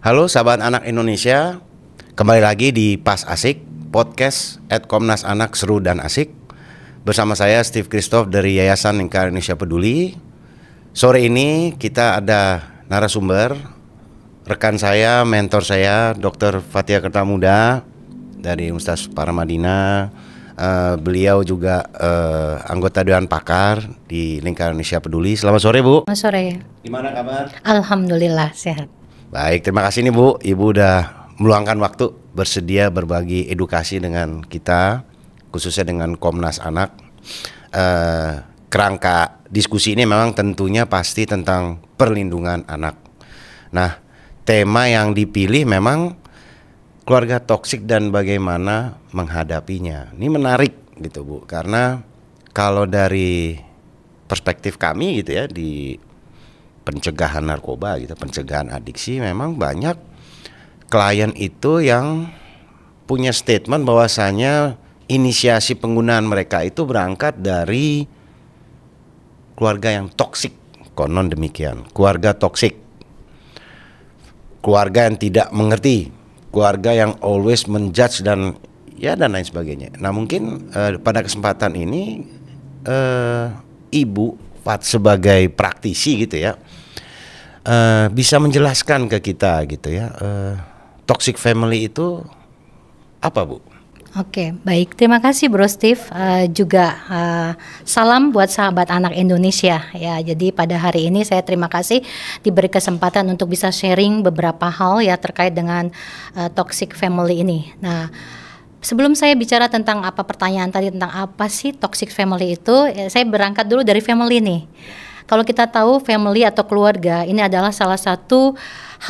Halo sahabat anak Indonesia, kembali lagi di Pas Asik, podcast Komnas Anak Seru dan Asik. Bersama saya Steve Christoph dari Yayasan Lingkar Indonesia Peduli. Sore ini kita ada narasumber, rekan saya, mentor saya, Dr. Fathia Kertamuda dari Universitas Paramadina. Beliau juga anggota Dewan Pakar di Lingkar Indonesia Peduli. Selamat sore Bu. Selamat sore. Gimana kabar? Alhamdulillah sehat. Baik, terima kasih nih Bu. Ibu udah meluangkan waktu bersedia berbagi edukasi dengan kita, khususnya dengan Komnas Anak. Kerangka diskusi ini memang tentunya pasti tentang perlindungan anak. Nah, tema yang dipilih memang keluarga toksik dan bagaimana menghadapinya. Ini menarik gitu Bu, karena kalau dari perspektif kami gitu ya di pencegahan narkoba gitu, pencegahan adiksi, memang banyak klien itu yang punya statement bahwasanya inisiasi penggunaan mereka itu berangkat dari keluarga yang toksik, konon demikian, keluarga toksik, keluarga yang tidak mengerti, keluarga yang always menjudge dan lain sebagainya. Nah mungkin pada kesempatan ini Ibu Fat sebagai praktisi gitu ya, bisa menjelaskan ke kita gitu ya, toxic family itu apa Bu? Oke, baik. Terima kasih Bro Steve. Juga salam buat sahabat anak Indonesia ya. Jadi pada hari ini saya terima kasih diberi kesempatan untuk bisa sharing beberapa hal ya terkait dengan toxic family ini. Nah, sebelum saya bicara tentang apa pertanyaan tadi tentang apa sih toxic family itu, saya berangkat dulu dari family nih. Kalau kita tahu family atau keluarga ini adalah salah satu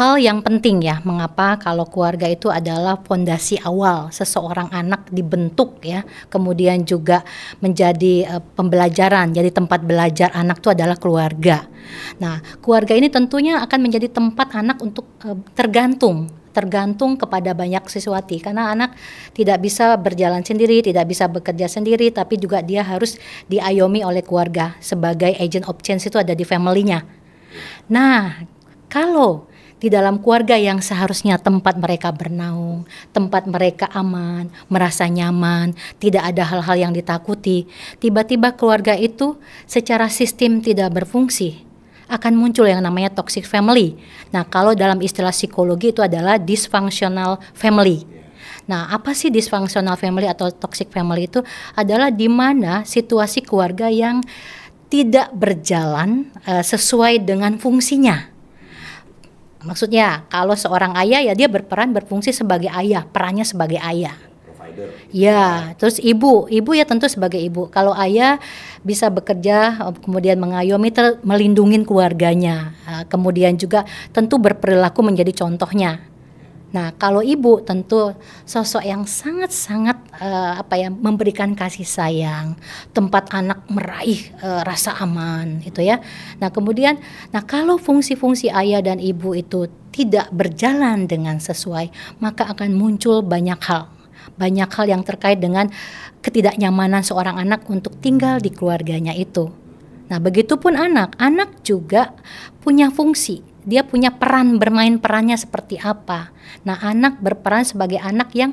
hal yang penting ya. Mengapa? Kalau keluarga itu adalah fondasi awal seseorang anak dibentuk ya. Kemudian juga menjadi pembelajaran. Jadi tempat belajar anak itu adalah keluarga. Nah, keluarga ini tentunya akan menjadi tempat anak untuk tergantung kepada banyak sesuatu, karena anak tidak bisa berjalan sendiri, tidak bisa bekerja sendiri, tapi juga dia harus diayomi oleh keluarga. Sebagai agent of change itu ada di family-nya. Nah, kalau di dalam keluarga yang seharusnya tempat mereka bernaung, tempat mereka aman, merasa nyaman, tidak ada hal-hal yang ditakuti, tiba-tiba keluarga itu secara sistem tidak berfungsi, akan muncul yang namanya toxic family. Nah, kalau dalam istilah psikologi itu adalah dysfunctional family. Nah, apa sih dysfunctional family atau toxic family itu? Adalah di mana situasi keluarga yang tidak berjalan sesuai dengan fungsinya. Maksudnya, kalau seorang ayah ya dia berfungsi sebagai ayah, perannya sebagai ayah. Ya, terus ibu ya tentu sebagai ibu. Kalau ayah bisa bekerja, kemudian mengayomi, melindungi keluarganya, kemudian juga tentu berperilaku menjadi contohnya. Nah, kalau ibu tentu sosok yang sangat-sangat memberikan kasih sayang, tempat anak meraih rasa aman, itu ya. Nah, kemudian, kalau fungsi-fungsi ayah dan ibu itu tidak berjalan dengan sesuai, maka akan muncul banyak hal yang terkait dengan ketidaknyamanan seorang anak untuk tinggal di keluarganya itu. Nah, begitupun anak juga punya fungsi, dia punya peran, bermain perannya seperti apa. Nah, anak berperan sebagai anak yang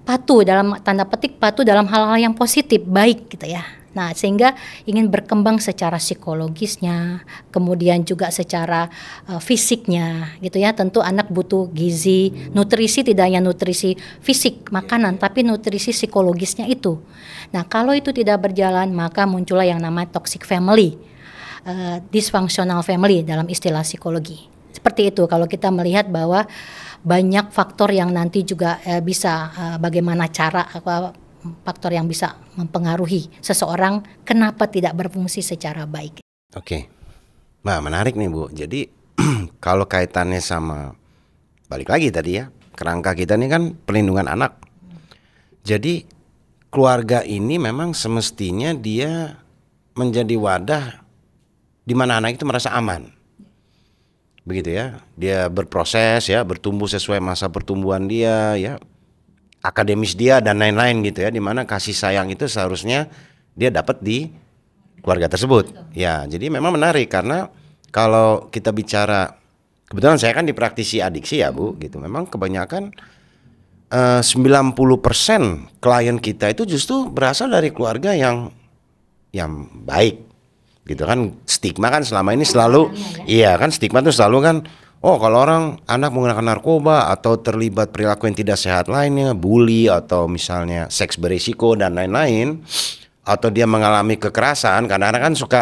patuh, dalam tanda petik patuh dalam hal-hal yang positif, baik gitu ya. Nah, sehingga ingin berkembang secara psikologisnya, kemudian juga secara fisiknya gitu ya. Tentu anak butuh gizi, nutrisi, tidak hanya nutrisi fisik, makanan, tapi nutrisi psikologisnya itu. Nah, kalau itu tidak berjalan, maka muncullah yang namanya toxic family, dysfunctional family dalam istilah psikologi. Seperti itu kalau kita melihat bahwa banyak faktor yang nanti juga bisa bagaimana cara faktor yang bisa mempengaruhi seseorang kenapa tidak berfungsi secara baik. Oke. Nah, menarik nih Bu. Jadi kalau kaitannya sama, balik lagi tadi ya, kerangka kita ini kan perlindungan anak. Jadi keluarga ini memang semestinya dia menjadi wadah di mana anak itu merasa aman. Begitu ya. Dia berproses ya, bertumbuh sesuai masa pertumbuhan dia ya, akademis dia dan lain-lain gitu ya, dimana kasih sayang itu seharusnya dia dapat di keluarga tersebut. Ya, jadi memang menarik karena kalau kita bicara kebetulan saya kan di praktisi adiksi ya Bu, gitu. Memang kebanyakan 90% klien kita itu justru berasal dari keluarga yang baik, gitu kan. Stigma kan selama ini selalu, iya kan, stigma itu selalu kan, oh kalau orang anak menggunakan narkoba atau terlibat perilaku yang tidak sehat lainnya, bully atau misalnya seks berisiko dan lain-lain, atau dia mengalami kekerasan, kadang-kadang kan suka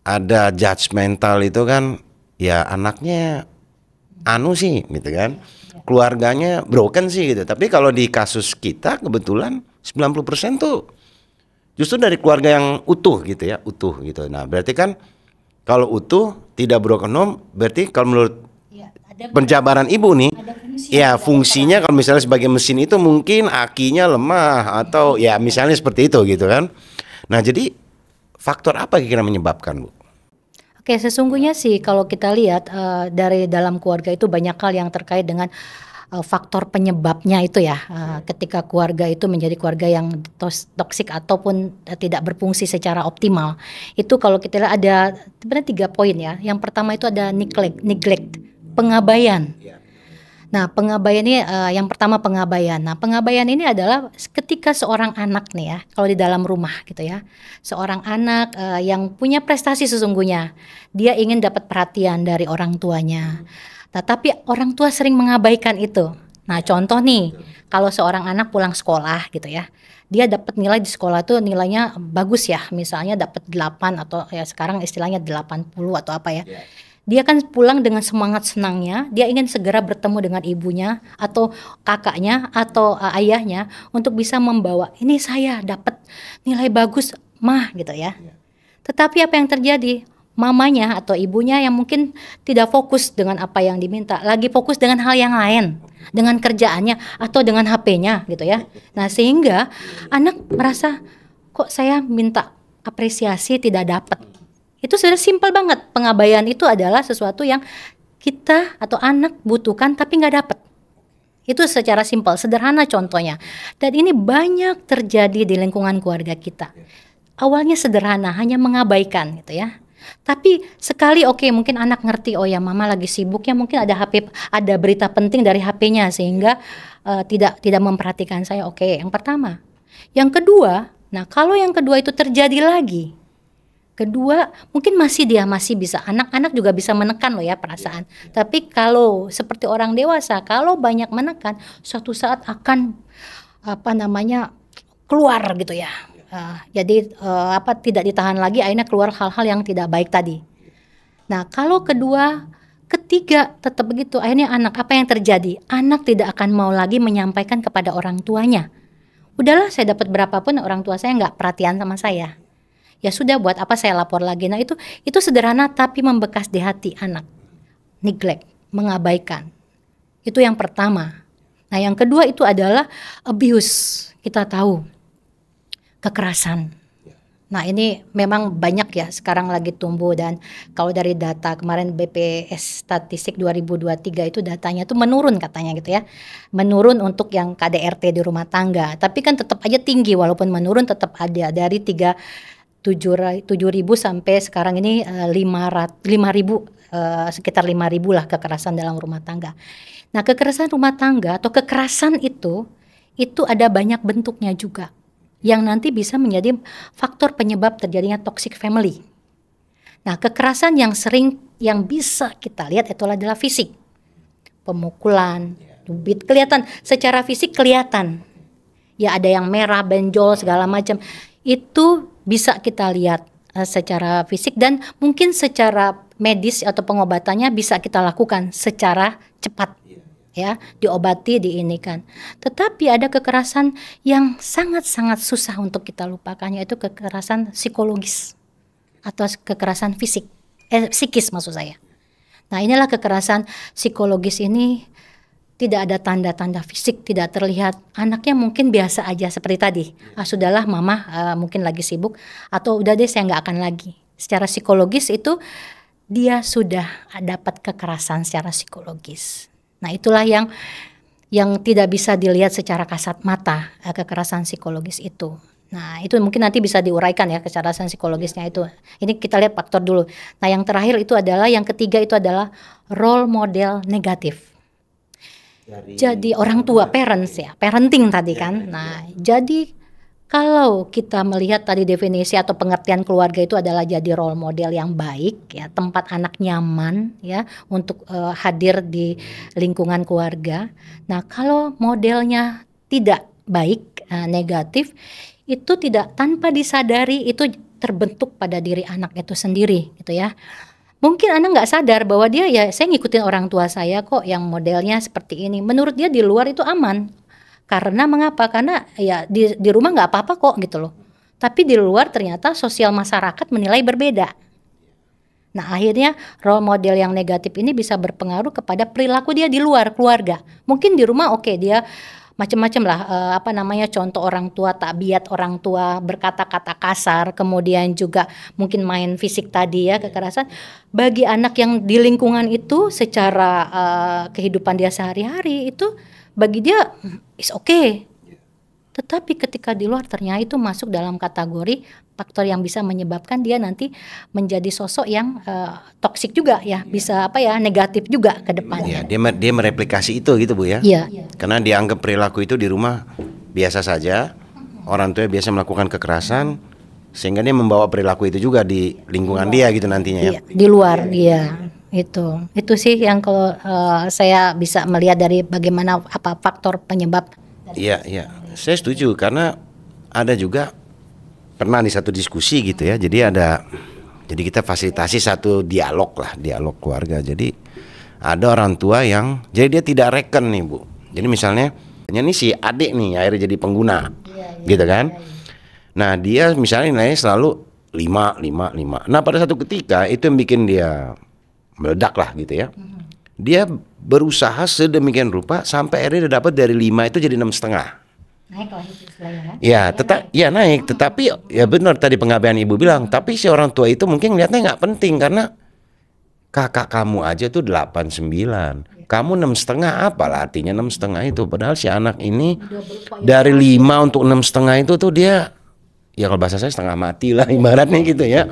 ada judgmental itu kan, ya anaknya anu sih gitu kan, keluarganya broken sih gitu. Tapi kalau di kasus kita kebetulan 90% tuh justru dari keluarga yang utuh gitu ya, utuh gitu. Nah berarti kan kalau utuh tidak broken home, berarti kalau menurut penjabaran ibu nih, ya fungsinya kalau misalnya sebagai mesin itu mungkin akinya lemah atau ya misalnya seperti itu gitu kan. Nah jadi faktor apa kira-kira menyebabkan Bu? Oke, sesungguhnya sih kalau kita lihat dari dalam keluarga itu banyak hal yang terkait dengan faktor penyebabnya itu ya. Ketika keluarga itu menjadi keluarga yang toksik ataupun tidak berfungsi secara optimal. Itu kalau kita lihat ada sebenarnya 3 poin ya. Yang pertama itu ada neglect, pengabaian. Nah, pengabaian ini yang pertama pengabaian. Nah, pengabaian ini adalah ketika seorang anak nih ya, kalau di dalam rumah gitu ya, seorang anak yang punya prestasi sesungguhnya, dia ingin dapat perhatian dari orang tuanya. Nah, tapi orang tua sering mengabaikan itu. Nah, contoh nih, kalau seorang anak pulang sekolah gitu ya, dia dapat nilai di sekolah tuh nilainya bagus ya, misalnya dapat 8 atau ya sekarang istilahnya 80 atau apa ya. Dia kan pulang dengan semangat senangnya, dia ingin segera bertemu dengan ibunya atau kakaknya atau ayahnya untuk bisa membawa, ini saya dapat nilai bagus mah gitu ya. Tetapi apa yang terjadi? Mamanya atau ibunya yang mungkin tidak fokus dengan apa yang diminta, lagi fokus dengan hal yang lain, dengan kerjaannya atau dengan HP-nya gitu ya. Nah sehingga anak merasa kok saya minta apresiasi tidak dapat. Itu sudah simpel banget. Pengabaian itu adalah sesuatu yang kita atau anak butuhkan tapi nggak dapat. Itu secara simpel, sederhana contohnya. Dan ini banyak terjadi di lingkungan keluarga kita. Awalnya sederhana, hanya mengabaikan gitu ya. Tapi sekali mungkin anak ngerti, oh ya mama lagi sibuk ya, mungkin ada HP, ada berita penting dari HP-nya sehingga tidak memperhatikan saya. Oke, yang pertama. Yang kedua, nah kalau yang kedua itu terjadi lagi. Kedua, mungkin dia masih bisa, anak-anak juga bisa menekan loh ya perasaan. Tapi kalau seperti orang dewasa, kalau banyak menekan, suatu saat akan keluar gitu ya. Jadi tidak ditahan lagi, akhirnya keluar hal-hal yang tidak baik tadi. Nah, kalau kedua, ketiga tetap begitu, akhirnya anak apa yang terjadi? Anak tidak akan mau lagi menyampaikan kepada orang tuanya. Udahlah, saya dapat berapapun orang tua saya nggak perhatian sama saya. Ya sudah, buat apa saya lapor lagi? Nah itu sederhana tapi membekas di hati anak. Neglect, mengabaikan. Itu yang pertama. Nah yang kedua itu adalah abuse. Kita tahu, kekerasan. Nah ini memang banyak ya sekarang lagi tumbuh, dan kalau dari data kemarin BPS Statistik 2023 itu datanya itu menurun katanya gitu ya. Menurun untuk yang KDRT di rumah tangga. Tapi kan tetap aja tinggi, walaupun menurun tetap ada dari 7.000 sampai sekarang ini 5.000, sekitar 5.000 lah kekerasan dalam rumah tangga. Nah kekerasan rumah tangga atau kekerasan itu ada banyak bentuknya juga, yang nanti bisa menjadi faktor penyebab terjadinya toxic family. Nah kekerasan yang sering yang bisa kita lihat itu adalah fisik, pemukulan, cubit, kelihatan secara fisik kelihatan. Ya ada yang merah, benjol segala macam. Itu bisa kita lihat secara fisik, dan mungkin secara medis atau pengobatannya bisa kita lakukan secara cepat ya, diobati, diinikan. Tetapi ada kekerasan yang sangat-sangat susah untuk kita lupakan, yaitu kekerasan psikologis atau kekerasan psikis maksud saya. Nah inilah kekerasan psikologis ini tidak ada tanda-tanda fisik, tidak terlihat. Anaknya mungkin biasa aja seperti tadi. Sudahlah mama mungkin lagi sibuk, atau udah deh saya nggak akan lagi. Secara psikologis itu dia sudah dapat kekerasan secara psikologis. Nah itulah yang tidak bisa dilihat secara kasat mata, kekerasan psikologis itu. Nah, itu mungkin nanti bisa diuraikan ya kecerdasan psikologisnya itu. Ini kita lihat faktor dulu. Nah, yang terakhir itu adalah, yang ketiga itu adalah role model negatif. Jadi orang tua, parents ya, parenting tadi kan. Nah, jadi kalau kita melihat tadi definisi atau pengertian keluarga itu adalah jadi role model yang baik ya, tempat anak nyaman ya untuk hadir di lingkungan keluarga. Nah, kalau modelnya tidak baik, negatif, itu tidak, tanpa disadari itu terbentuk pada diri anak itu sendiri gitu ya. Mungkin anak nggak sadar bahwa dia, ya saya ngikutin orang tua saya kok yang modelnya seperti ini. Menurut dia di luar itu aman. Karena mengapa? Karena ya di rumah nggak apa-apa kok gitu loh. Tapi di luar ternyata sosial masyarakat menilai berbeda. Nah, akhirnya role model yang negatif ini bisa berpengaruh kepada perilaku dia di luar keluarga. Mungkin di rumah oke, dia macam-macam lah, contoh orang tua, tabiat orang tua, berkata-kata kasar, kemudian juga mungkin main fisik tadi ya, kekerasan. Bagi anak yang di lingkungan itu secara kehidupan dia sehari-hari itu bagi dia is okay. Tetapi ketika di luar ternyata itu masuk dalam kategori faktor yang bisa menyebabkan dia nanti menjadi sosok yang toksik juga ya, bisa negatif juga ke depannya. Ya, dia mereplikasi itu gitu Bu ya. Iya. Karena dianggap perilaku itu di rumah biasa saja. Orang tua biasa melakukan kekerasan, sehingga dia membawa perilaku itu juga di lingkungan dia gitu nantinya ya. Iya, di luar dia. Itu sih yang kalau saya bisa melihat dari bagaimana faktor penyebab. Iya, saya setuju, karena ada juga pernah di satu diskusi gitu ya. Jadi kita fasilitasi satu dialog keluarga. Jadi ada orang tua yang jadi dia tidak reken nih Bu. Jadi misalnya ini si adik nih akhirnya jadi pengguna, gitu kan. Nah dia misalnya nilainya selalu 5. Nah pada satu ketika itu yang bikin dia meledak lah gitu ya. Dia berusaha sedemikian rupa sampai akhirnya dia dapat dari 5 itu jadi 6,5. Naik lah itu istilahnya. Ya, naik. Tetapi ya benar tadi pengabaian Ibu bilang. Tapi si orang tua itu mungkin lihatnya nggak penting, karena kakak kamu aja tuh 8,9. Kamu 6,5, apalah artinya 6,5 itu. Padahal si anak ini dari 5 untuk 6,5 itu tuh dia, ya kalau bahasa saya setengah mati lah ibaratnya gitu ya.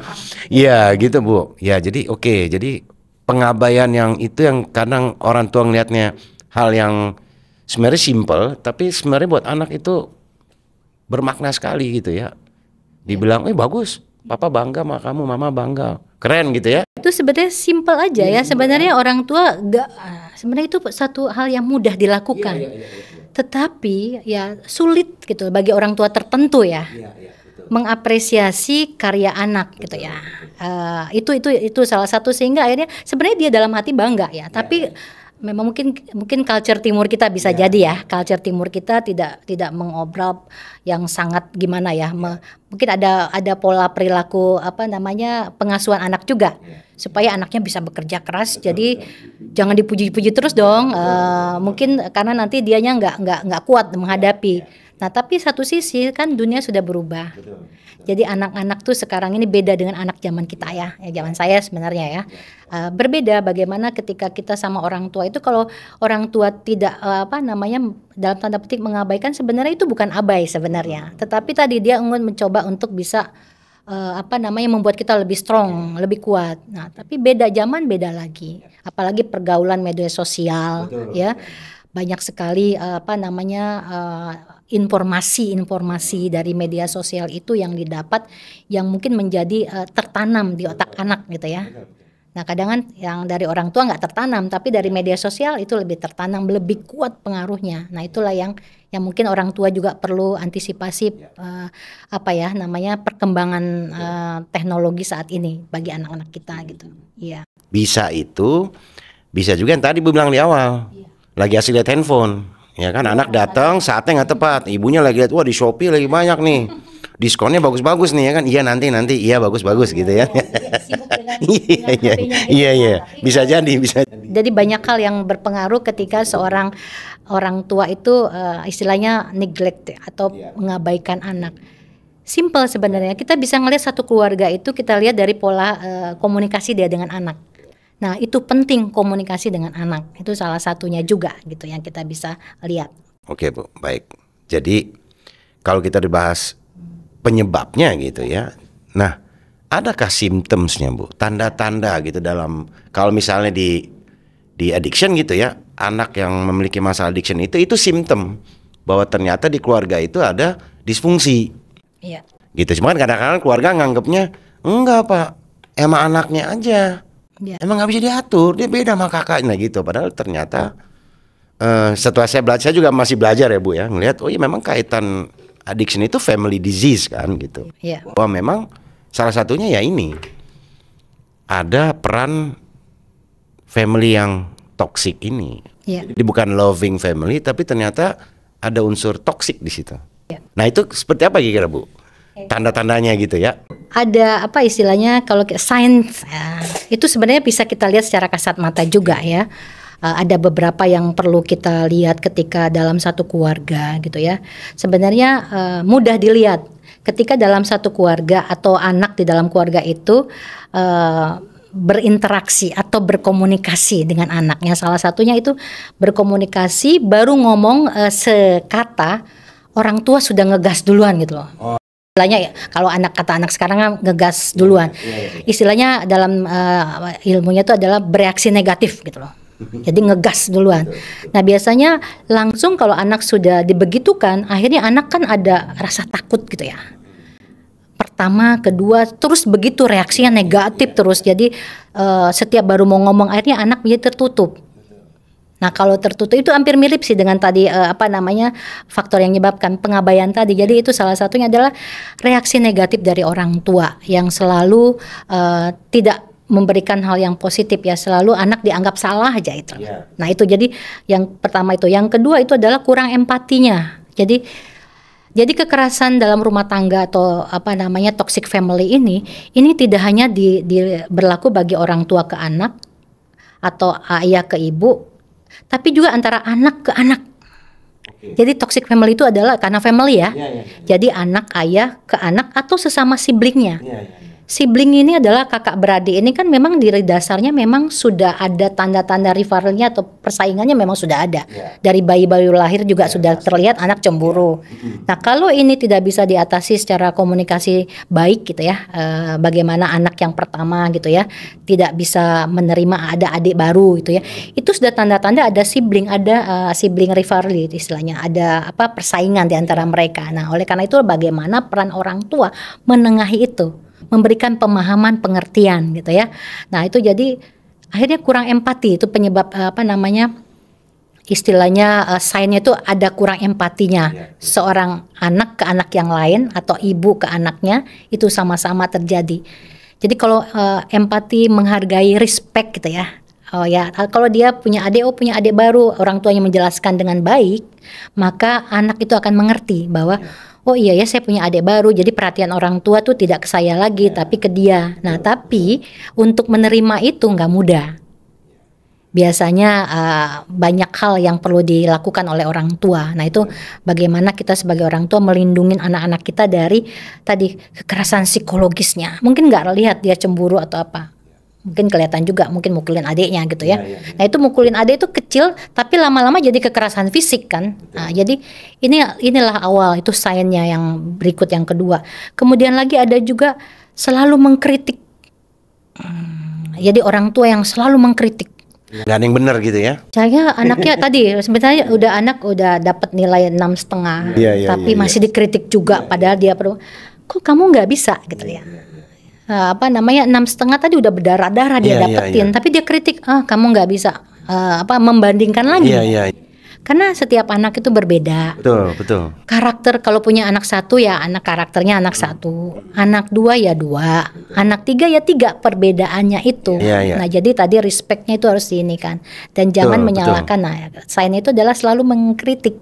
Ya gitu Bu. Ya jadi oke. Jadi pengabaian yang itu yang kadang orang tua ngelihatnya hal yang sebenarnya simple, tapi sebenarnya buat anak itu bermakna sekali gitu ya. Dibilang, bagus, papa bangga sama kamu, mama bangga, keren gitu ya. Itu sebenarnya simple aja ya. Sebenarnya orang tua sebenarnya itu satu hal yang mudah dilakukan. Tetapi ya sulit gitu bagi orang tua tertentu ya. Mengapresiasi karya anak gitu ya. Itu salah satu, sehingga akhirnya sebenarnya dia dalam hati bangga ya. Tapi memang mungkin culture timur kita bisa jadi ya, culture timur kita tidak mengobrol yang sangat gimana ya. Mungkin ada pola perilaku pengasuhan anak juga, supaya anaknya bisa bekerja keras. Jadi jangan dipuji-puji terus dong. Mungkin karena nanti dianya nggak kuat menghadapi. Nah, tapi satu sisi kan dunia sudah berubah. Jadi anak-anak tuh sekarang ini beda dengan anak zaman kita ya zaman saya sebenarnya ya. Berbeda bagaimana ketika kita sama orang tua itu, kalau orang tua tidak dalam tanda petik mengabaikan, sebenarnya itu bukan abai sebenarnya. Tetapi tadi dia ingin mencoba untuk bisa membuat kita lebih strong, lebih kuat. Nah, tapi beda zaman, beda lagi. Apalagi pergaulan media sosial. Betul. Ya. Banyak sekali informasi dari media sosial itu yang didapat, yang mungkin menjadi tertanam di otak anak gitu ya. Nah kadang kan yang dari orang tua nggak tertanam, tapi dari media sosial itu lebih tertanam, lebih kuat pengaruhnya. Nah itulah yang mungkin orang tua juga perlu antisipasi perkembangan teknologi saat ini bagi anak-anak kita gitu. Iya. Bisa juga yang tadi Bu bilang di awal. Lagi asik lihat handphone, ya kan, anak datang saatnya nggak tepat, ibunya lagi lihat, wah di Shopee lagi banyak nih, diskonnya bagus-bagus nih ya kan, nanti iya bagus-bagus gitu ya. Iya, bisa jadi. Jadi banyak hal yang berpengaruh ketika seorang orang tua itu istilahnya neglect atau mengabaikan anak. Simple sebenarnya, kita bisa ngelihat satu keluarga itu, kita lihat dari pola komunikasi dia dengan anak. Nah itu penting, komunikasi dengan anak, itu salah satunya juga gitu yang kita bisa lihat. Oke Bu, baik. Jadi kalau kita dibahas penyebabnya gitu ya. Nah, adakah symptomsnya Bu? Tanda-tanda gitu dalam, kalau misalnya di addiction gitu ya, anak yang memiliki masalah addiction itu simptom bahwa ternyata di keluarga itu ada disfungsi. Iya. Gitu. Cuma kan kadang-kadang keluarga nganggapnya enggak Pak, emang anaknya aja. Ya. Emang nggak bisa diatur, dia beda sama kakaknya gitu. Padahal ternyata setelah saya juga masih belajar ya Bu ya, ngelihat oh iya memang kaitan addiction itu family disease kan gitu. Iya. Bahwa memang salah satunya ya ini ada peran family yang toxic ini. Iya. Jadi bukan loving family tapi ternyata ada unsur toxic di situ. Iya. Nah itu seperti apa kira-kira Bu? Tanda-tandanya gitu ya. Ada apa istilahnya kalau signs itu sebenarnya bisa kita lihat secara kasat mata juga ya. Ada beberapa yang perlu kita lihat ketika dalam satu keluarga gitu ya. Sebenarnya mudah dilihat ketika dalam satu keluarga atau anak di dalam keluarga itu berinteraksi atau berkomunikasi dengan anaknya. Salah satunya itu berkomunikasi baru ngomong sekata orang tua sudah ngegas duluan gitu loh. Istilahnya ya, kalau kata anak sekarang kan ngegas duluan. Istilahnya dalam ilmunya itu adalah bereaksi negatif gitu loh. Jadi ngegas duluan. Nah biasanya langsung kalau anak sudah dibegitukan, akhirnya anak kan ada rasa takut gitu ya. Pertama, kedua, terus begitu reaksinya negatif terus. Jadi setiap baru mau ngomong akhirnya anak menjadi tertutup. Nah kalau tertutup itu hampir mirip sih dengan tadi faktor yang menyebabkan pengabaian tadi. Jadi itu salah satunya adalah reaksi negatif dari orang tua yang selalu tidak memberikan hal yang positif ya, selalu anak dianggap salah aja itu. Yeah. Nah itu jadi yang pertama itu. Yang kedua itu adalah kurang empatinya. Jadi kekerasan dalam rumah tangga atau toxic family ini tidak hanya berlaku bagi orang tua ke anak atau ayah ke ibu, tapi juga antara anak ke anak. Okay. Jadi toxic family itu adalah karena family ya. Jadi anak ayah ke anak atau sesama siblingnya. Sibling ini adalah kakak beradik, ini kan memang dari dasarnya memang sudah ada tanda-tanda rivalnya atau persaingannya memang sudah ada. Dari bayi-bayi lahir juga sudah terlihat anak cemburu. Nah kalau ini tidak bisa diatasi secara komunikasi baik gitu ya, bagaimana anak yang pertama gitu ya tidak bisa menerima ada adik baru gitu ya, itu sudah tanda-tanda ada sibling rivalry istilahnya, ada persaingan di antara mereka. Nah oleh karena itu bagaimana peran orang tua menengahi itu, memberikan pemahaman, pengertian gitu ya. Nah itu jadi akhirnya kurang empati, itu penyebab istilahnya sign-nya itu ada kurang empatinya. Seorang anak ke anak yang lain atau ibu ke anaknya itu sama-sama terjadi. Jadi kalau empati, menghargai, respect gitu ya. Oh ya, kalau dia punya adik baru, orang tuanya menjelaskan dengan baik, maka anak itu akan mengerti bahwa oh iya ya, saya punya adik baru, jadi perhatian orang tua tuh tidak ke saya lagi, tapi ke dia. Nah tapi untuk menerima itu nggak mudah. Biasanya banyak hal yang perlu dilakukan oleh orang tua. Nah itu bagaimana kita sebagai orang tua melindungi anak-anak kita dari tadi kekerasan psikologisnya. Mungkin nggak lihat dia cemburu atau apa, mungkin kelihatan juga, mungkin mukulin adiknya gitu ya. Nah itu mukulin adik itu kecil, tapi lama-lama jadi kekerasan fisik kan. Nah, jadi inilah awal, itu sign-nya yang berikut yang kedua. Kemudian lagi ada juga selalu mengkritik. Jadi orang tua yang selalu mengkritik. Gak ada yang benar gitu ya. Saya anaknya tadi sebenarnya udah dapat nilai 6,5, tapi masih dikritik juga, padahal dia perlu. Kok kamu nggak bisa gitu ya? 6,5 tadi udah berdarah-darah dia dapetin, tapi dia kritik, kamu nggak bisa membandingkan lagi. Karena setiap anak itu berbeda. Betul. Karakter kalau punya anak satu ya karakternya anak satu, anak dua ya dua, anak tiga ya tiga, perbedaannya itu. Nah jadi tadi respectnya itu harus ini kan, dan jangan menyalahkan. Nah sign itu adalah selalu mengkritik,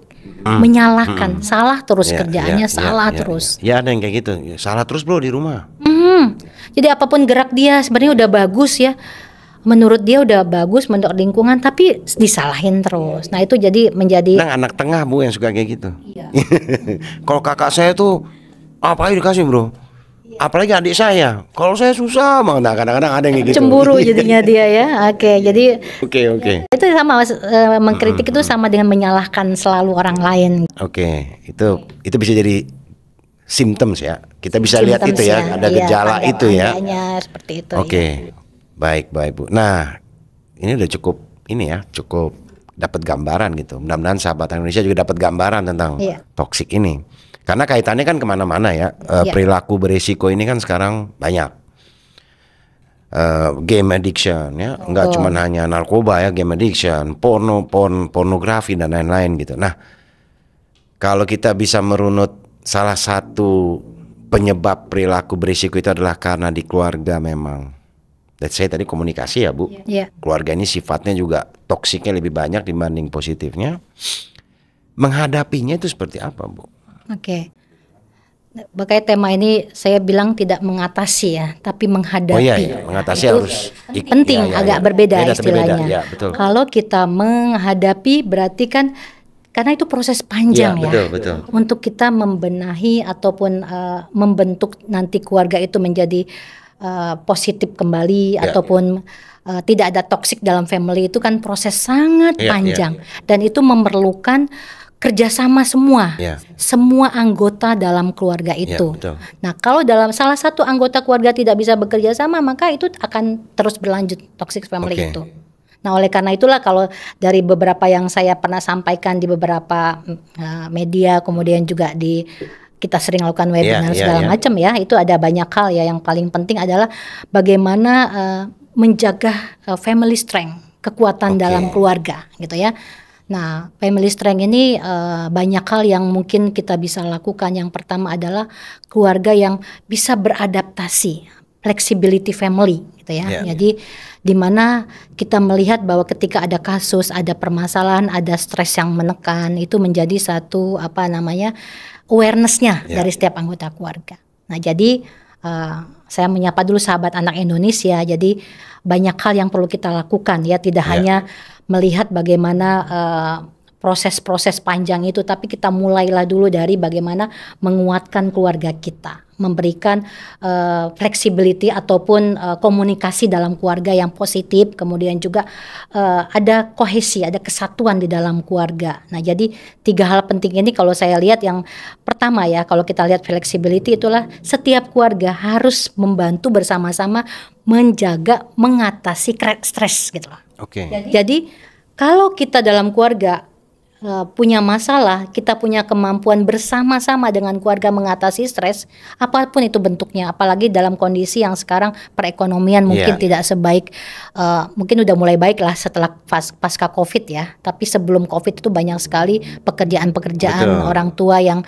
menyalahkan, salah terus kerjaannya salah terus. Ya ada yang kayak gitu, salah terus bro di rumah. Jadi apapun gerak dia sebenarnya udah bagus ya. Menurut dia udah bagus, menurut lingkungan, tapi disalahin terus. Nah itu jadi menjadi anak tengah Bu yang suka kayak gitu. Kalau kakak saya tuh apa aja dikasih bro, apalagi adik saya. Kalau saya susah banget. Nah kadang-kadang ada yang kayak gitu. Cemburu jadinya dia ya. Jadi itu sama mengkritik itu sama dengan menyalahkan selalu orang lain. Itu bisa jadi symptoms ya. Kita bisa lihat itu ya, ada gejala itu ya. Seperti itu. Oke. Baik Bu. Nah, ini udah cukup cukup dapat gambaran gitu. Mudah-mudahan sahabat Indonesia juga dapat gambaran tentang toksik ini. Karena kaitannya kan kemana-mana ya. Perilaku berisiko ini kan sekarang banyak. Game addiction ya, nggak cuma hanya narkoba ya, game addiction, pornografi dan lain-lain gitu. Nah, kalau kita bisa merunut salah satu penyebab perilaku berisiko itu adalah karena di keluarga memang, let's say tadi komunikasi ya Bu, keluarga ini sifatnya juga toksiknya lebih banyak dibanding positifnya. Menghadapinya itu seperti apa Bu? Oke. Makanya tema ini saya bilang tidak mengatasi ya, tapi menghadapi. Iya. Mengatasi itu harus penting, agak berbeda istilahnya. Ya, betul. Kalau kita menghadapi berarti kan karena itu proses panjang ya. Betul. Untuk kita membenahi ataupun membentuk nanti keluarga itu menjadi positif kembali ataupun tidak ada toksik dalam family itu kan proses sangat panjang dan itu memerlukan kerjasama semua anggota dalam keluarga itu. Nah, kalau dalam salah satu anggota keluarga tidak bisa bekerja sama, maka itu akan terus berlanjut toxic family itu. Nah, oleh karena itulah kalau dari beberapa yang saya pernah sampaikan di beberapa media, kemudian juga kita sering lakukan webinar segala macam ya, itu ada banyak hal ya. Yang paling penting adalah bagaimana menjaga family strength, kekuatan dalam keluarga gitu ya. Nah, family strength ini banyak hal yang mungkin kita bisa lakukan. Yang pertama adalah keluarga yang bisa beradaptasi, flexibility family gitu ya. Jadi di mana kita melihat bahwa ketika ada kasus, ada permasalahan, ada stres yang menekan, itu menjadi satu awareness-nya dari setiap anggota keluarga. Nah, jadi saya menyapa dulu sahabat anak Indonesia. Jadi banyak hal yang perlu kita lakukan ya, tidak hanya melihat bagaimana proses-proses panjang itu, tapi kita mulailah dulu dari bagaimana menguatkan keluarga kita, memberikan flexibility ataupun komunikasi dalam keluarga yang positif, kemudian juga ada kohesi, ada kesatuan di dalam keluarga. Nah, jadi 3 hal penting ini kalau saya lihat, yang pertama ya, kalau kita lihat flexibility itulah setiap keluarga harus membantu bersama-sama menjaga, mengatasi stres gitu loh. Jadi kalau kita dalam keluarga punya masalah, kita punya kemampuan bersama-sama dengan keluarga mengatasi stres, apapun itu bentuknya, apalagi dalam kondisi yang sekarang perekonomian mungkin tidak sebaik, mungkin udah mulai baik lah setelah pasca COVID ya, tapi sebelum COVID itu banyak sekali pekerjaan-pekerjaan orang tua yang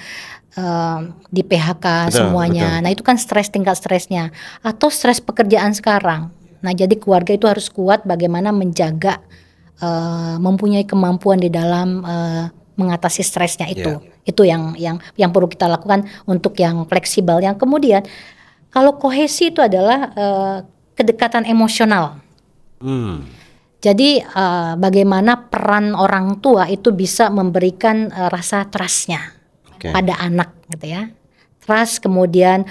di PHK semuanya. Nah, itu kan tingkat stresnya atau stres pekerjaan sekarang. Nah, jadi keluarga itu harus kuat bagaimana menjaga, mempunyai kemampuan di dalam mengatasi stresnya itu. Itu yang perlu kita lakukan untuk yang fleksibel. Yang kemudian kalau kohesi itu adalah kedekatan emosional. Jadi bagaimana peran orang tua itu bisa memberikan rasa trustnya pada anak gitu ya. Trust, kemudian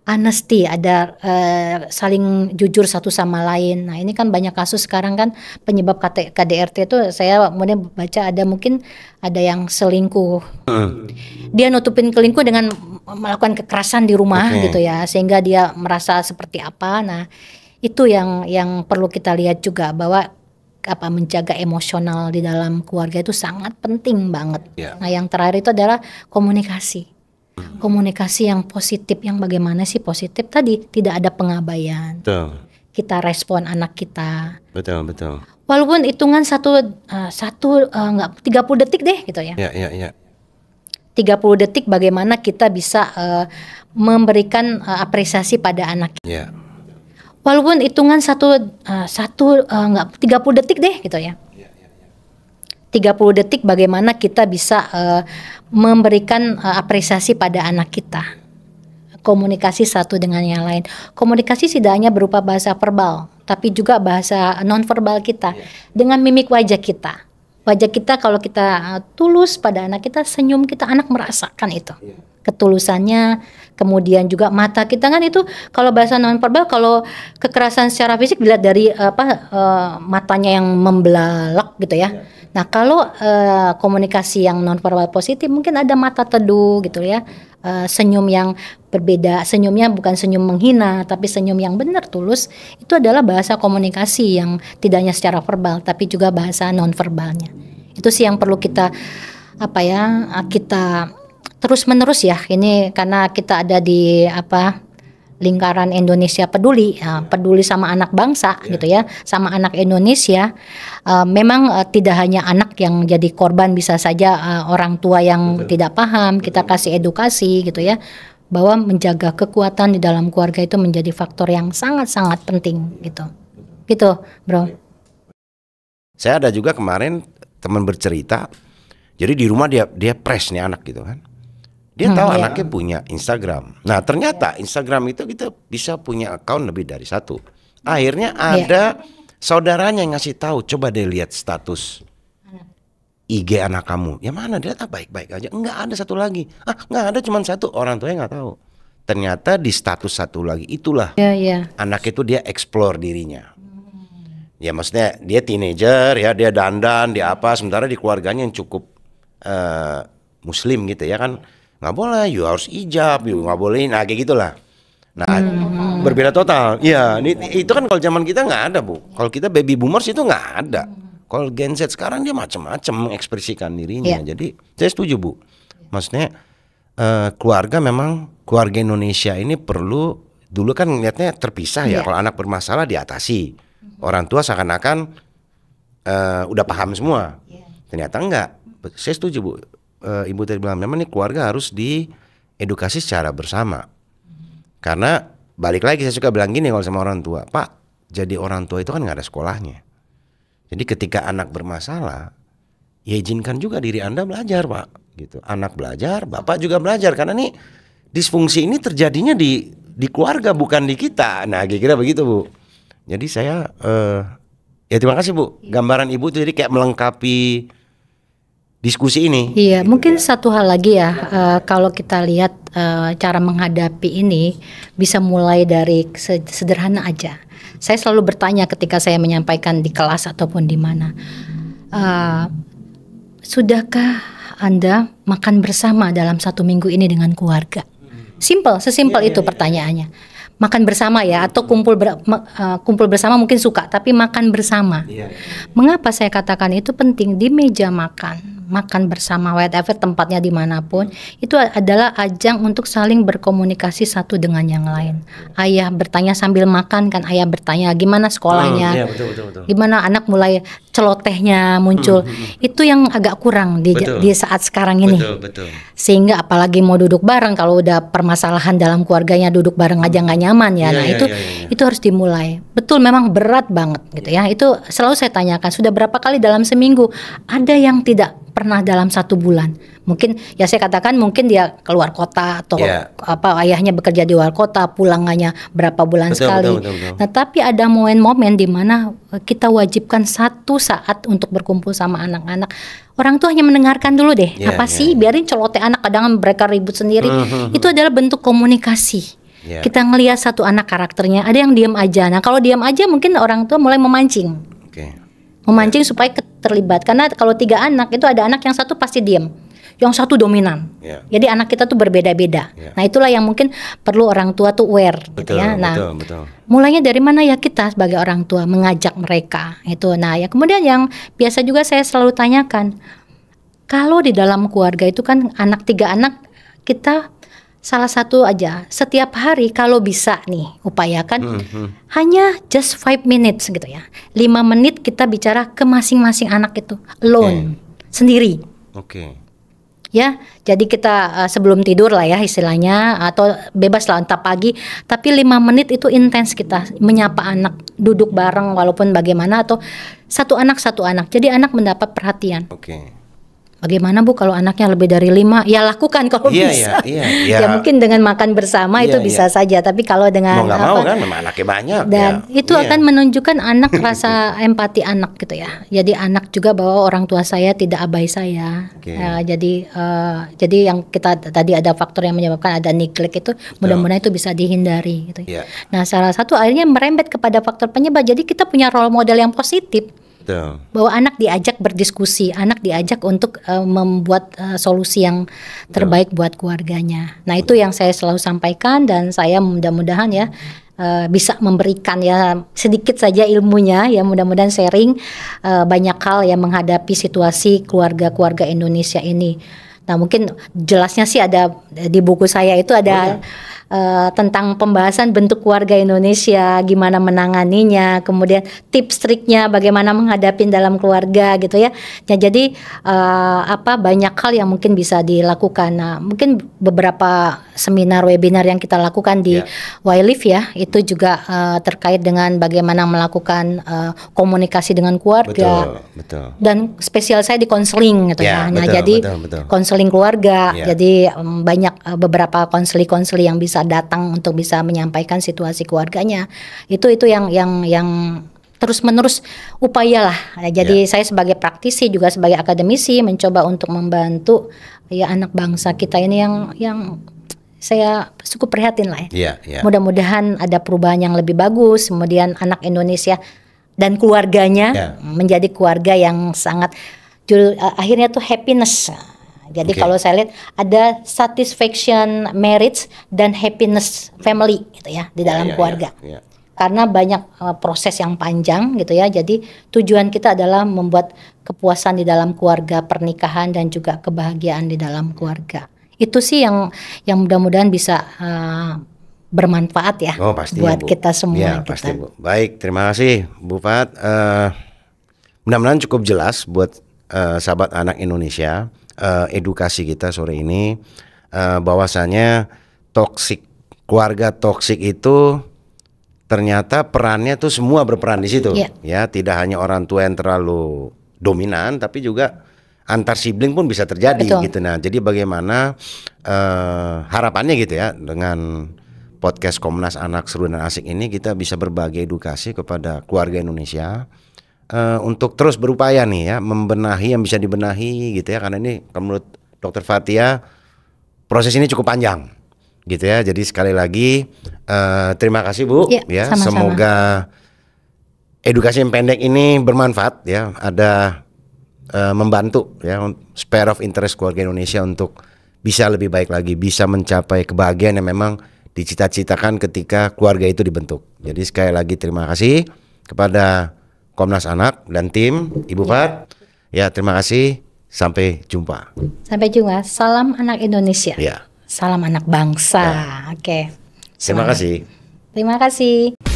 honesty, ada saling jujur satu sama lain. Nah, ini kan banyak kasus sekarang kan penyebab KDRT itu, saya kemudian baca mungkin ada yang selingkuh. Dia nutupin selingkuh dengan melakukan kekerasan di rumah gitu ya, sehingga dia merasa seperti apa. Nah, itu yang perlu kita lihat juga, bahwa menjaga emosional di dalam keluarga itu sangat penting banget. Nah, yang terakhir itu adalah komunikasi. Komunikasi yang positif, yang bagaimana sih positif tadi, tidak ada pengabaian. Kita respon anak kita. Betul. Walaupun hitungan 30 detik deh gitu ya. 30 detik bagaimana kita bisa memberikan apresiasi pada anak kita. Walaupun hitungan 30 detik deh gitu ya. 30 detik bagaimana kita bisa memberikan apresiasi pada anak kita. Komunikasi satu dengan yang lain. Komunikasi tidak hanya berupa bahasa verbal, tapi juga bahasa nonverbal kita. Dengan mimik wajah kita. Wajah kita, kalau kita tulus pada anak kita, senyum kita, anak merasakan itu. ketulusannya, kemudian juga mata kita kan itu kalau bahasa nonverbal, kalau kekerasan secara fisik dilihat dari matanya yang membelalak gitu ya. Nah kalau komunikasi yang nonverbal positif mungkin ada mata teduh gitu ya, senyum yang berbeda, senyumnya bukan senyum menghina tapi senyum yang benar tulus, itu adalah bahasa komunikasi yang tidak hanya secara verbal tapi juga bahasa nonverbalnya. Itu sih yang perlu kita kita terus menerus ya, ini karena kita ada di lingkaran Indonesia peduli, peduli sama anak bangsa gitu ya, sama anak Indonesia. Memang tidak hanya anak yang jadi korban, bisa saja orang tua yang tidak paham, kita kasih edukasi gitu ya, bahwa menjaga kekuatan di dalam keluarga itu menjadi faktor yang sangat-sangat penting gitu. Gitu, Bro. Saya ada juga kemarin teman bercerita, jadi di rumah dia press nih anak gitu kan. Dia tahu anaknya punya Instagram. Nah ternyata Instagram itu kita bisa punya account lebih dari satu. Akhirnya ada saudaranya yang ngasih tahu, coba deh lihat status IG anak kamu. Ya mana, dia baik-baik aja. Enggak, ada satu lagi. Enggak ada, cuma satu. Orang tuanya nggak tahu. Ternyata di status satu lagi itulah anak itu dia explore dirinya. Ya maksudnya dia teenager ya, dia dandan, dia apa. Sementara di keluarganya yang cukup Muslim gitu ya kan. Nggak boleh, you harus hijab, you nggak boleh, nah kayak gitulah. Nah berbeda total. Ya itu kan kalau zaman kita nggak ada, Bu. Kalau kita baby boomers itu nggak ada. Kalau Gen Z sekarang dia macam-macam mengekspresikan dirinya. Jadi saya setuju, Bu. Maksudnya keluarga Indonesia ini perlu, dulu kan ngeliatnya terpisah ya. Kalau anak bermasalah diatasi, orang tua seakan-akan udah paham semua. Ternyata enggak. Saya setuju, Bu. Ibu tadi bilang memang nih keluarga harus diedukasi secara bersama. Karena balik lagi saya suka bilang gini kalau sama orang tua, Pak, jadi orang tua itu kan nggak ada sekolahnya. Jadi ketika anak bermasalah, ya izinkan juga diri Anda belajar, Pak. Gitu. Anak belajar, Bapak juga belajar. Karena nih disfungsi ini terjadinya di keluarga, bukan di kita. Nah kira-kira begitu, Bu. Jadi saya ya terima kasih, Bu. Gambaran Ibu itu jadi kayak melengkapi diskusi ini. Iya, gitu, mungkin satu hal lagi ya, kalau kita lihat cara menghadapi ini bisa mulai dari sederhana aja. Saya selalu bertanya ketika saya menyampaikan di kelas ataupun di mana, sudahkah Anda makan bersama dalam 1 minggu ini dengan keluarga? Simple, sesimpel itu pertanyaannya. Makan bersama ya, atau kumpul bersama mungkin suka, tapi makan bersama. Mengapa saya katakan itu penting? Di meja makan bersama, whatever tempatnya dimanapun, itu adalah ajang untuk saling berkomunikasi satu dengan yang lain. Ayah bertanya sambil makan kan, ayah bertanya gimana sekolahnya, betul. Gimana anak mulai celotehnya muncul. Itu yang agak kurang di saat sekarang ini. Betul. Sehingga apalagi mau duduk bareng, kalau udah permasalahan dalam keluarganya duduk bareng aja nggak nyaman ya. Itu harus dimulai. Betul, memang berat banget gitu ya. Itu selalu saya tanyakan, sudah berapa kali dalam seminggu? Ada yang tidak pernah dalam 1 bulan. Mungkin ya saya katakan mungkin dia keluar kota atau ayahnya bekerja di luar kota, pulangannya berapa bulan sekali. Betul. Nah, tapi ada momen-momen di mana kita wajibkan satu saat untuk berkumpul sama anak-anak. Orang tua hanya mendengarkan dulu deh. Biarin celoteh anak, kadang mereka ribut sendiri. Itu adalah bentuk komunikasi. Kita ngelihat satu anak karakternya, ada yang diam aja. Nah, kalau diam aja mungkin orang tua mulai memancing. Memancing supaya terlibat. Karena kalau 3 anak itu ada anak yang satu pasti diam, yang satu dominan. Jadi anak kita tuh berbeda-beda. Nah itulah yang mungkin perlu orang tua tuh aware gitu ya. Nah betul. Mulainya dari mana ya kita sebagai orang tua mengajak mereka itu. Nah ya kemudian yang biasa juga saya selalu tanyakan, kalau di dalam keluarga itu kan 3 anak kita salah satu aja setiap hari kalau bisa nih upayakan hanya just 5 minutes gitu ya, 5 menit kita bicara ke masing-masing anak itu alone, sendiri. Ya, jadi kita sebelum tidur lah ya istilahnya, atau bebas lah entah pagi, tapi 5 menit itu intens kita menyapa anak, duduk bareng walaupun bagaimana, atau satu anak, jadi anak mendapat perhatian. Bagaimana Bu kalau anaknya lebih dari 5? Ya lakukan kalau bisa. Ya mungkin dengan makan bersama itu bisa saja. Tapi kalau dengan mau nggak mau kan memang anaknya banyak. Dan itu akan menunjukkan anak rasa empati anak gitu ya. Jadi anak juga bahwa orang tua saya tidak abai saya. Jadi yang kita tadi ada faktor yang menyebabkan ada neglect itu, mudah-mudahan itu bisa dihindari gitu. Nah salah satu akhirnya merembet kepada faktor penyebab. Jadi kita punya role model yang positif. Bahwa anak diajak berdiskusi, anak diajak untuk membuat solusi yang terbaik buat keluarganya. Nah itu yang saya selalu sampaikan dan saya mudah-mudahan ya bisa memberikan ya sedikit saja ilmunya ya, mudah-mudahan sharing banyak hal yang menghadapi situasi keluarga-keluarga Indonesia ini. Nah mungkin jelasnya sih ada di buku saya itu ada tentang pembahasan bentuk keluarga Indonesia, gimana menanganinya, kemudian tips triknya bagaimana menghadapi dalam keluarga gitu ya. Nah, jadi banyak hal yang mungkin bisa dilakukan. Nah, mungkin beberapa seminar webinar yang kita lakukan di YLive ya, itu juga terkait dengan bagaimana melakukan komunikasi dengan keluarga. Betul. Dan spesial saya di konseling gitu ya. Nah, jadi konseling keluarga. Jadi banyak beberapa konseli-konseli yang bisa datang untuk bisa menyampaikan situasi keluarganya. Itu yang terus-menerus upaya lah. Jadi saya sebagai praktisi juga sebagai akademisi mencoba untuk membantu ya anak bangsa kita ini yang saya cukup prihatin lah ya. Mudah-mudahan ada perubahan yang lebih bagus. Kemudian anak Indonesia dan keluarganya menjadi keluarga yang sangat akhirnya tuh happiness. Jadi kalau saya lihat ada satisfaction marriage dan happiness family gitu ya di dalam keluarga. Karena banyak proses yang panjang gitu ya. Jadi tujuan kita adalah membuat kepuasan di dalam keluarga, pernikahan dan juga kebahagiaan di dalam keluarga. Itu sih yang mudah-mudahan bisa bermanfaat ya buat Bu. Kita semua. Pasti Bu. Baik, terima kasih Bu Fat. Mudah-mudahan cukup jelas buat sahabat anak Indonesia. Edukasi kita sore ini bahwasanya keluarga toksik itu ternyata perannya tuh semua berperan di situ ya, tidak hanya orang tua yang terlalu dominan tapi juga antar sibling pun bisa terjadi gitu. Nah jadi bagaimana harapannya gitu ya, dengan podcast Komnas Anak Seru dan Asik ini kita bisa berbagi edukasi kepada keluarga Indonesia untuk terus berupaya nih ya membenahi yang bisa dibenahi gitu ya, karena ini menurut Dr. Fathia proses ini cukup panjang gitu ya. Jadi sekali lagi terima kasih Bu ya, sama-sama. Semoga edukasi yang pendek ini bermanfaat ya, ada membantu ya sphere of interest keluarga Indonesia untuk bisa lebih baik lagi, bisa mencapai kebahagiaan yang memang dicita-citakan ketika keluarga itu dibentuk. Jadi sekali lagi terima kasih kepada Komnas Anak dan tim Ibu Fat. Ya, terima kasih. Sampai jumpa. Sampai jumpa. Salam anak Indonesia. Salam anak bangsa. Oke. Terima kasih. Terima kasih.